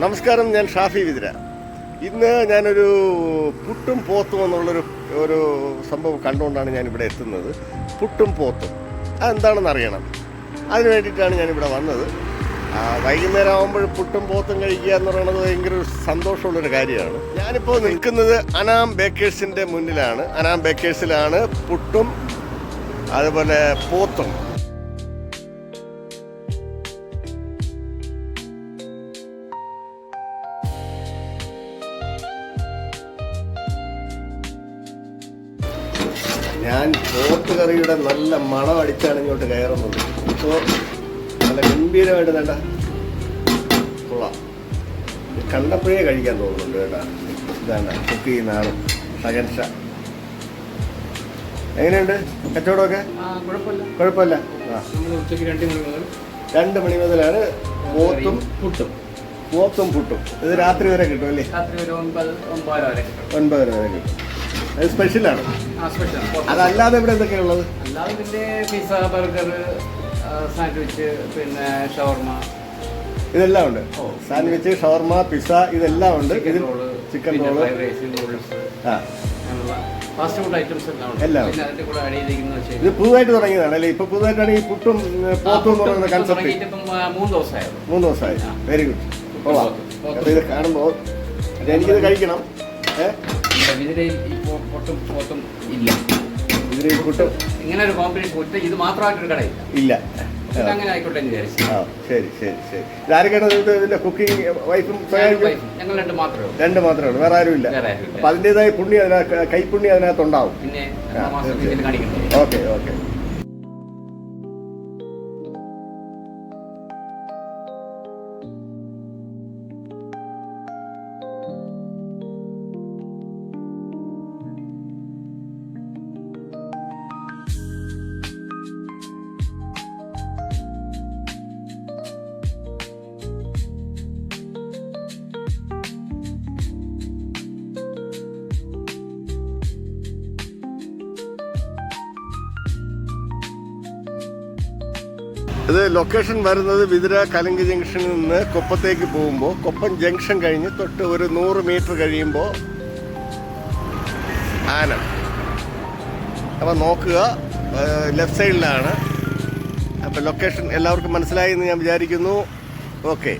നമസ്കാരം, ഞാൻ ഷാഫി വിതിര. ഇന്ന് ഞാനൊരു പുട്ടും പോത്തും ഒരു സംഭവം കണ്ടുകൊണ്ടാണ് ഞാനിവിടെ എത്തുന്നത്. പുട്ടും പോത്തും അതെന്താണെന്ന് അറിയണം. അതിന് വേണ്ടിയിട്ടാണ് ഞാനിവിടെ വന്നത്. വൈകുന്നേരം ആകുമ്പോൾ പുട്ടും പോത്തും കഴിക്കുക എന്ന് പറയുന്നത് ഭയങ്കര ഒരു സന്തോഷമുള്ളൊരു കാര്യമാണ്. ഞാനിപ്പോൾ നിൽക്കുന്നത് അനാം ബേക്കേഴ്സിൻ്റെ മുന്നിലാണ്. അനാം ബേക്കേഴ്സിലാണ് പുട്ടും അതുപോലെ പോത്തും. ഞാൻ പോത്ത് കറിയുടെ നല്ല മണം അടിച്ചാണ് ഇങ്ങോട്ട് കയറുന്നത്. ഇപ്പോൾ നല്ല ഗംഭീരമായിട്ട് വേണ്ട കൊള്ളാം. കണ്ടപ്പോഴേ കഴിക്കാൻ തോന്നുന്നുണ്ട് കേട്ടാ. ഇതാണ് കുക്ക് ചെയ്യുന്ന ആളും സകൻഷ. എങ്ങനെയുണ്ട് കച്ചവടമൊക്കെ? കുഴപ്പമില്ല. 2 മണി മുതലാണ് പോത്തും പുട്ടും. ഇത് രാത്രി വരെ കിട്ടും അല്ലേ? 9 വരെ കിട്ടും. അത് സ്പെഷ്യലാണ്. അതല്ലാതെ ഇവിടെ എന്തൊക്കെയാണുള്ളത്? അല്ലാതെ പിന്നെ പിസ്സ, ബർഗർ, സാൻഡ്വിച്ച്, പിന്നെ ഷവർമ, ഇതെല്ലാം ഉണ്ട്. സാൻഡ്വിച്ച്, ഷവർമ, പിസ്സ ഇതെല്ലാം ഉണ്ട്. Chicken roll, fast food items എല്ലാം ഉണ്ട്. അതിന്റെ കൂടെ ആഡ് ചെയ്തിരിക്കുന്നത് ഇത് പുതുതായിട്ട് തുടങ്ങിയതാണ് അല്ലേ? ഇപ്പൊ പുതുതായിട്ടാണ് ഈ പുട്ടും പോത്തും എന്ന് പറയുന്ന കൺസെപ്റ്റ്. 3 ദിവസമായി. Very good. അപ്പൊ ഇത് കാണുമ്പോ എനിക്കിത് കഴിക്കണം. ഇങ്ങനെ ഒരു കോമ്പറ്റീഷൻ ഇത് മാത്രമായിട്ടൊരു കടയില്ല. ഇല്ല. അങ്ങനെ ആയിക്കോട്ടെ എന്ന് വിചാരിച്ചു. ശരി. ഇതാരൊക്കെയാണ് ഇതിന്റെ കുക്കിംഗ്? വൈഫും ഞങ്ങൾ 2 മാത്രമേ ഉള്ളൂ. 2 മാത്രമേ ഉള്ളൂ, വേറെ ആരും ഇല്ല. അപ്പൊ അതിൻ്റെതായ പുണ്യം, കൈപ്പുണ്യം അതിനകത്തുണ്ടാവും. പിന്നെ കാണിക്കണ്ടേ? ഓക്കെ. ഇത് ലൊക്കേഷൻ വരുന്നത് വിതുര കലങ്ക് ജംഗ്ഷനിൽ നിന്ന് കൊപ്പത്തേക്ക് പോകുമ്പോൾ, കൊപ്പം ജംഗ്ഷൻ കഴിഞ്ഞ് തൊട്ട് ഒരു 100 മീറ്റർ കഴിയുമ്പോൾ ആനം. അപ്പം നോക്കുക, ലെഫ്റ്റ് സൈഡിലാണ്. അപ്പം ലൊക്കേഷൻ എല്ലാവർക്കും മനസ്സിലായി എന്ന് ഞാൻ വിചാരിക്കുന്നു. ഓക്കെ.